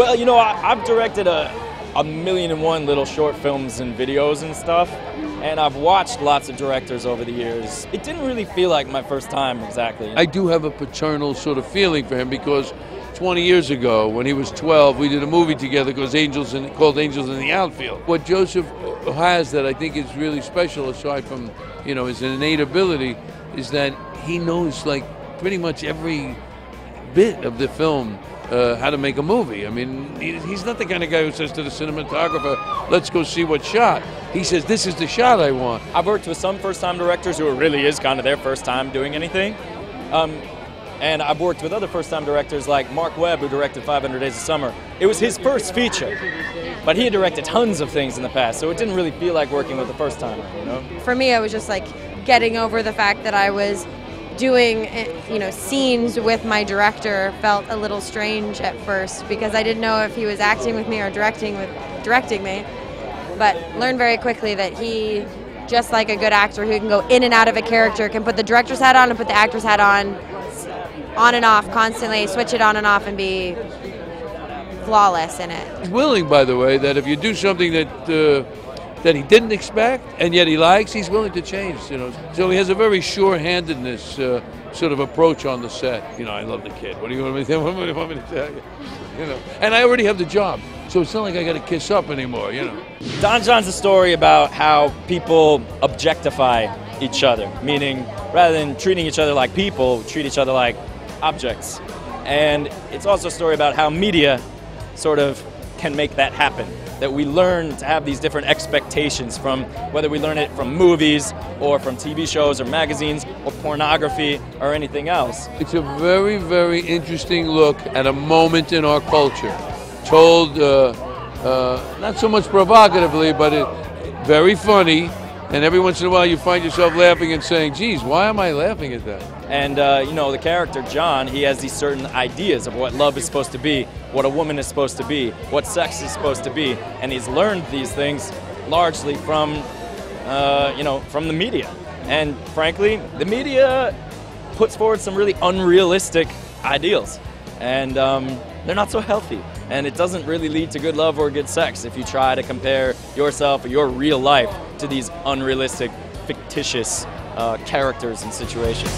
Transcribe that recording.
Well, you know, I've directed a million and one little short films and videos and stuff, and I've watched lots of directors over the years. It didn't really feel like my first time exactly. I do have a paternal sort of feeling for him because 20 years ago, when he was 12, we did a movie together called Angels in the Outfield. What Joseph has that I think is really special, aside from, you know, his innate ability, is that he knows like pretty much every bit of the film, how to make a movie. I mean, he's not the kind of guy who says to the cinematographer, let's go see what shot. He says, this is the shot I want. I've worked with some first-time directors who it really is kind of their first time doing anything. And I've worked with other first-time directors like Mark Webb, who directed 500 Days of Summer. It was his first feature, but he had directed tons of things in the past, so it didn't really feel like working with a first-timer, you know? For me, it was just like getting over the fact that I was doing, you know, scenes with my director felt a little strange at first because I didn't know if he was acting with me or directing me, but learned very quickly that he, just like a good actor who can go in and out of a character, can put the director's hat on and put the actor's hat on and off constantly, switch it on and off and be flawless in it. He's willing, by the way, that if you do something that he didn't expect and yet he likes, he's willing to change, you know. So he has a very sure-handedness sort of approach on the set. You know, I love the kid. What do you want me to tell you? You know, and I already have the job, so it's not like I got to kiss up anymore, you know. Don John's a story about how people objectify each other, meaning rather than treating each other like people, treat each other like objects. And it's also a story about how media sort of can make that happen. That we learn to have these different expectations from whether we learn it from movies or from TV shows or magazines or pornography or anything else. It's a very, very interesting look at a moment in our culture, told not so much provocatively, but very funny, and every once in a while you find yourself laughing and saying, geez, why am I laughing at that? And, you know, the character, John, he has these certain ideas of what love is supposed to be, what a woman is supposed to be, what sex is supposed to be, and he's learned these things largely from, you know, from the media. And frankly, the media puts forward some really unrealistic ideals, and they're not so healthy. And it doesn't really lead to good love or good sex if you try to compare yourself or your real life to these unrealistic, fictitious characters and situations.